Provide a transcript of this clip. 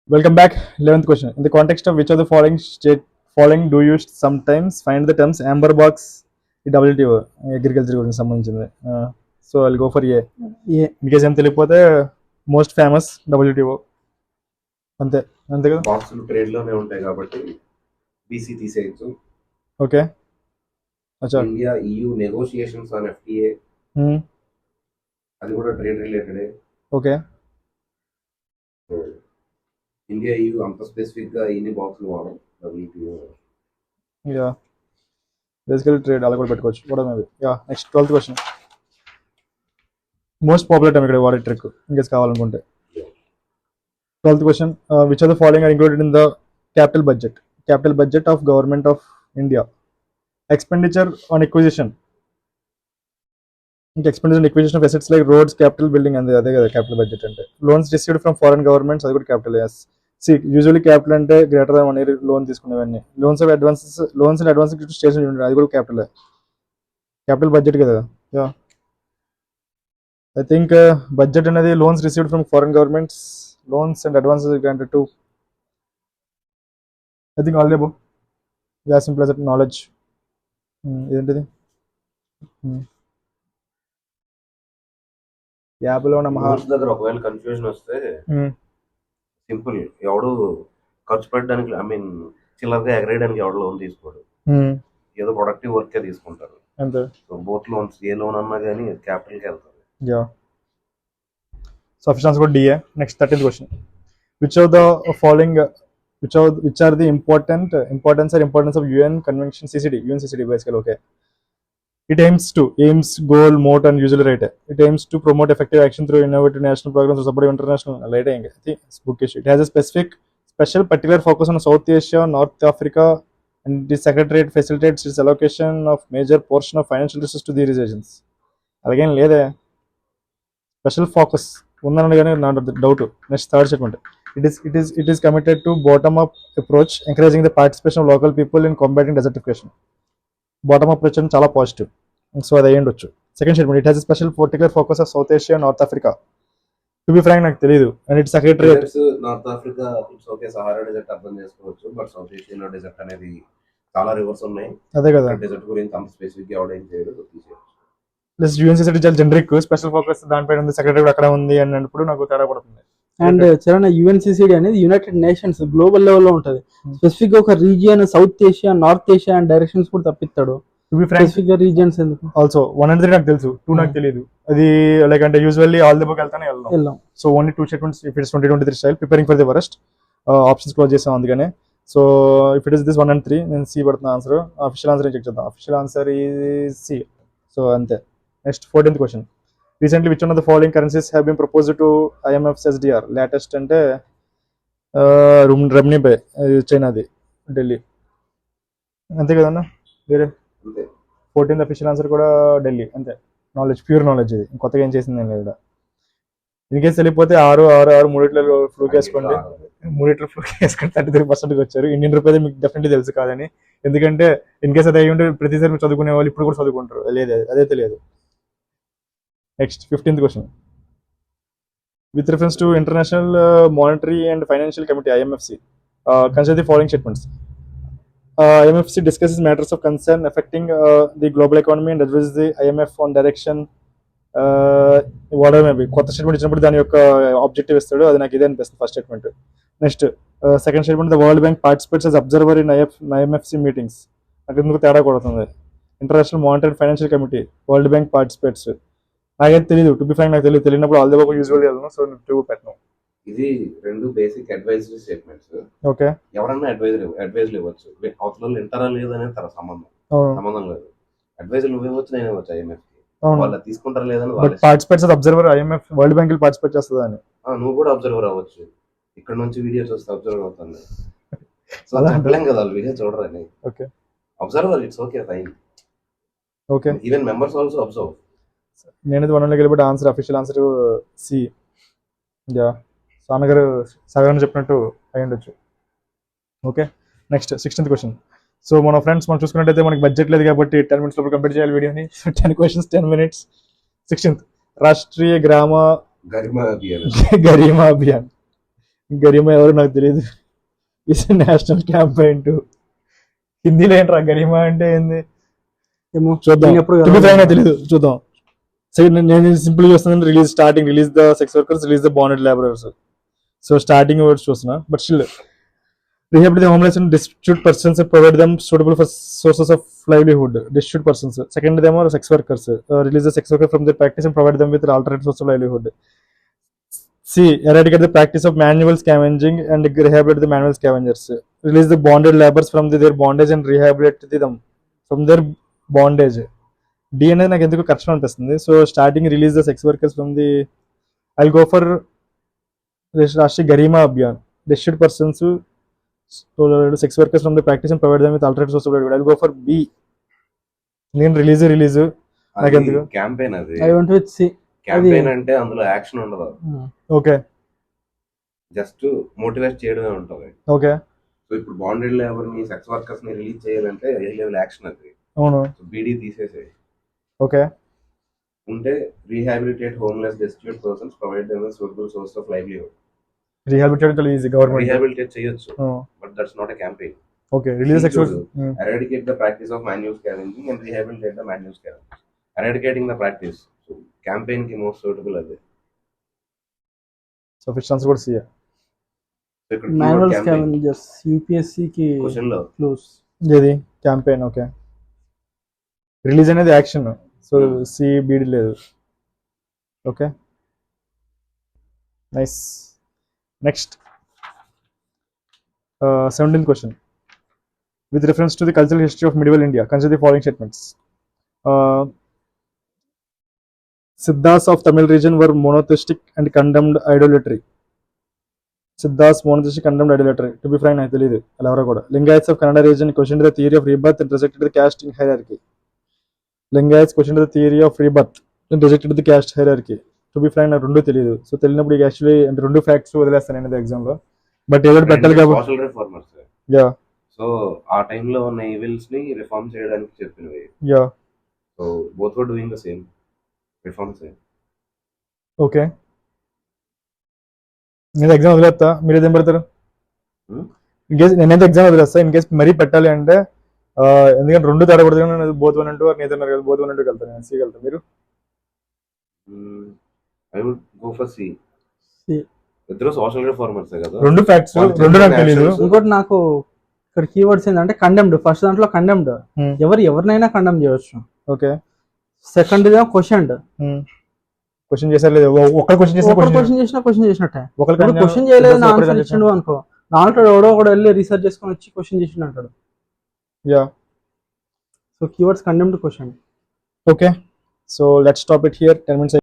Welcome back. 11th question. In the context of which of the following do you sometimes find the terms amber box WTO agriculture గురించి సంబంధించింది. So I'll go for a. In case ఏం తెలియకపోతే most famous WTO అంతే అంతే కదా. బాక్సులు trade లోనే ఉంటాయి కాబట్టి బీసీ తీసేయచ్చు. ఓకే అచ్చా. India EU negotiations on FTA అది కూడా trade related. Okay India EU అంత స్పెసిఫిక్ గా ఎన్ని బాక్సులు వాడడం WTO. యా బేసికలీ ట్రేడ్ అలా కూడా పెట్టుకోవచ్చు కూడా maybe. Yeah next 12th question. Most popular time ఇక్కడ వాడే ట్రిక్ ఇంకేస్ కావాలనుకుంటే. 12th question. Which of the following are included in the capital budget of government of India? Expenditure on acquisition. Expenditure on acquisition of assets like roads, capital building and the other capital budget. And loans received from foreign governments, అది కూడా capital. Yes. See, usually capital అంటే greater than 1 year loan తీసుకునేవన్నీ. Loans and advances to station unit అది కూడా capital budget కదా. Yeah. I think budget అనేది loans received from foreign governments, loans and advances granted to, I think all the above. Yeah, simple as that. Knowledge. ఏంటిది యాప్లో ఉన్న దగ్గర ఒకవేళ confusion వస్తే సింపుల్, ఎవడు ఖర్చు పెట్టడానికి చిల్లరగా ఎగరేయడానికి ఎవడు లోన్ తీసుకోడు, ఏదో ప్రొడక్టివ్ వర్కే తీసుకుంటారు అంతే. సో బోత్ లోన్స్ ఏ లోన్ అన్నా కానీ క్యాపిటల్కి వెళ్తారు. యా సఫిషియన్స్ కూడా DA. Next 13th question. Which of the following which are the importance of UN convention CCD basically. Okay, it aims goal motto and usually right, it aims to promote effective action through innovative national programs to support international lighting. I think it's bookish. It has a special particular focus on South Asia, North Africa, and the secretariat facilitates its allocation of major portion of financial resources to these regions. Again lede special focus ఉందనండి కానీ నా doubt. Next third statement. It is committed to bottom-up approach, encouraging the participation of local people in combating desertification. Bottom-up approach and chala positive. So అది అయ్యిండొచ్చు. Second statement. It has a special particular focus of South Asia, North Africa. To be frank నాకు తెలియదు. And its secretariat North Africa it's okay, Sahara desert అర్థం చేసుకోవచ్చు, but south ఏషియాలో dessert అనేది చాలా reverse ఉన్నాయి. అదే కదా, డెజర్ట్ గురించి అంత స్పెసిఫిక్ గా ఎవడేం చేయడు, తీసేయచ్చు. ప్లస్ UNCCD చాలా జనరిక్, స్పెషల్ ఫోకస్ దానిపైన ఉంది, సెక్రటరీ అక్కడ ఉంది అన్నప్పుడు నాకు తేడా పడుతుంది. అండ్ చరణ UNCCD అనేది యునైటెడ్ నేషన్స్ గ్లోబల్ లెవెల్లో ఉంటుంది. స్పెసిఫిక్ గా ఒక region south Asia, north Asia and directions కూడా తప్పిస్తాడు. స్పెసిఫిక్ గా రీజియన్స్ ఎందుకు? ఆల్సో 1 and 3 నాకు తెలుసు, 2 నాకు తెలియదు. అది లైక్ అంటే యూజువల్లీ ఆల్ ది బుక్ వెళ్తానే వెళ్ళాం. So only 2 statements. If it's 2023 style preparing for the worst, options close చేసాం అందుకనే. So if it is this 1 and 3 నేను సి పడుతున్నా ఆన్సర్. అఫీషియల్ ఆన్సర్ చెక్ చేద్దాం. Official answer is C. So అంతే. Next 14th question. Recently, which one of the following currencies have been proposed to IMF's SDR? Latest అంటే Ramni by, చైనాది, Delhi. అంతే కదన్నా. వేరే 14th official answer కూడా ఢిల్లీ. అంతే. Knowledge, pure knowledge. ఇది కొత్తగా ఏం చేసింది ఏం లేదు. ఇన్ కేసు వెళ్ళిపోతే 6 మూడిట్లో ఫ్లూక్ వేసుకోండి. 33% వచ్చారు. ఇండియన్ రూపీస్ మీకు డెఫినెట్లీ తెలుసు కాదని, ఎందుకంటే ఇన్ కేసు అది అయ్యి ఉంటే ప్రతిసారి మీరు చదువుకునే వాళ్ళు ఇప్పుడు కూడా చదువుకుంటారు. లేదు అదే తెలియదు. Next 15th question. With reference to International Monetary and Financial Committee IMFC, consider the following statements. IMFC discusses matters of concern affecting the global economy and advises the IMF on direction. Whatever may be. కొత్త statement ఇచ్చినప్పుడు దాని యొక్క objective ఇస్తాడు, అది నాకు ఇదే అనిపిస్తుంది first statement. Next second statement. The world bank participates as observer in IMFC meetings. నాకు ఎందుకు తేడా కొడుతుంది. International monetary and financial committee, world bank participates. నాకైతే తెలియదు. టు బి ఫ్రాంక్ నాకు తెలియనప్పుడు ఆల్ ది బాబు యూజువల్లీ వెళ్తాను. సో టూ పెట్టను. ఇది రెండు బేసిక్ అడ్వైజరీ స్టేట్మెంట్స్. ఓకే, ఎవరన్నా అడ్వైజ్ ఇవ్వచ్చు. అవతల ఇంటరా లేదనే తన సంబంధం లేదు. అడ్వైజ్ నువ్వు ఇవ్వచ్చు, నేను ఇవ్వచ్చు. IMF వాళ్ళు తీసుకుంటారా లేదని. Participates observer IMF world bank participate చేస్తుంది అని. నువ్వు కూడా అబ్జర్వర్ అవ్వచ్చు. ఇక్కడ నుంచి వీడియోస్ వస్తే అబ్జర్వర్ అవుతుంది. సో చెప్పలేం కదా వాళ్ళు వీడియో చూడరని. Okay, observer it's okay fine. Okay, even members also observe. నేనైతే 1 వెళ్ళిపోతే answer official answer C. Yeah, సానగారు సగం చెప్పినట్టు అయి ఉండొచ్చు. Okay, next 16th question. So మన ఫ్రెండ్స్ మనం చూసుకున్నట్టయితే మనకి బడ్జెట్ లేదు కాబట్టి 10 minutes లోపల కంప్లీట్ చేయాలి వీడియోని. 10 questions 10 minutes. 16th రాష్ట్రీయ గ్రామ గరిమా అభియాన్. గరిమా ఎవరు నాకు తెలియదు. It's national campaign to. హిందీలో ఏంట్రా గరిమా అంటే ఏంది ఏమో చూద్దాం. నేను ఎప్పుడు To be frank, కలవలేదు. నాకు తెలియదు, చూద్దాం. నేను సింపుల్ చూస్తున్నాను, release the sex workers, release the bonded labourers. So starting words చూస్తున్నా, but still rehabilitate the homeless and destitute persons and provide them suitable for sources of livelihood. Destitute persons. Second, them are sex workers. Release the sex worker from their practice and provide them with alternate source of livelihood. C. Eradicate the practice of manual scavenging and rehabilitate the manual scavengers. Release the bonded laborers from their bondage and rehabilitate them from their bondage. D అనేది నాకు ఎందుకు కష్టం అనిపిస్తుంది. So starting release the sex workers from the, I go for Rashtriya Garima Abhiyan. Destitute persons, sex workers from the practice and provide them with alternate source of livelihood. I'll go for B. నేను release నాకు ఎందుకు campaign అది. I went with C. Campaign అంటే అందులో action ఉండదు, okay just motivate చేయడమే ఉంటుంది. Okay so ఇప్పుడు బాండెడ్ లేబర్ ని సెక్స్ వర్కర్స్ ని రిలీజ్ చేయాలంటే ఏ లెవెల్ యాక్షన్ అది. అవును సో బీడీ తీసేసే ఓకే ఉంటే rehabilitate homeless destitute persons, provide them suitable source of livelihood. Rehabilitate easy government. Rehabilitate చేయొచ్చు, but that's not a campaign. Okay release sex Eradicate the practice of manual scavenging and rehabilitate the manual scavengers. Eradicating the practice. So campaign ki most suitable ade. So fish answer కూడా C. So ఇక్కడ manual keyword campaign. Scavengers UPSC కి Question లో close. ఏది campaign. Okay release అనేది action, so C బీడి లేదు. Okay nice. Next 17th question. With reference to the cultural history of medieval India, consider the following statements. Siddhas of Tamil region were monotheistic and condemned idolatry. Siddhas monotheistic condemned idolatry. To be frank, నాకు తెలియదు అలా ఎవరో కూడా. Lingayats of Kannada region questioned the theory of rebirth and rejected the caste hierarchy. Lingayats questioned the theory of rebirth and rejected the caste hierarchy. To be frank, నాకు రెండు తెలియదు. So తెలియనప్పుడు actually అంటే రెండు ఫ్యాక్ట్స్ వదిలేస్తాను నేను ఎగ్జామ్లో, but ఏదో పెట్టాలి కాబట్టి. Social reformers. యా సో ఆ టైంలో ఉన్న ఈవిల్స్ ని రిఫార్మ్ చేయడానికి చెప్పినవి. Yeah so both were doing the same reforms. Okay నేను ఎగ్జామ్ వదిలేస్తా, మీరు ఏదేం పెడతారు? ఇన్ కేస్ నేనైతే ఎగ్జామ్ వదిలేస్తా. ఇన్ కేస్ మరీ పెట్టాలి అంటే ఎందుకంటే రెండు తేడా పడుతుంది. నేను బోత్ వన్ అంటూ నేతన్నారు కదా, బోత్ వన్ అంటూ వెళ్తాను, నేను సీకి వెళ్తాను. మీరు? I would go for C. C. ఇద్దరు సోషల్ రిఫార్మర్స్ కదా. రెండు ఫ్యాక్ట్స్, రెండు నాకు తెలియదు. ఇంకోటి నాకు ఇక్కడ కీవర్డ్స్ ఏంటంటే కండెమ్డ్. ఫస్ట్ దాంట్లో కండెమ్డ్, ఎవరినైనా కండెమ్ చేయవచ్చు. ఓకే సెకండ్ క్వశ్చన్ క్వశ్చన్ చేశారు లేదు, ఒక్క క్వశ్చన్ చేసిన క్వశ్చన్ చేసినా క్వశ్చన్ చేసినట్టే. ఒకరు క్వశ్చన్ చేయలేదు నా ఆన్సర్ ఇచ్చిండు అనుకో, దాంట్లో ఎవడో ఒకడు వెళ్ళి రీసెర్చ్ చేసుకొని వచ్చి క్వశ్చన్ చేసిండు అంటాడు. Yeah so keywords condemned question. Okay so let's stop it here. 10 minutes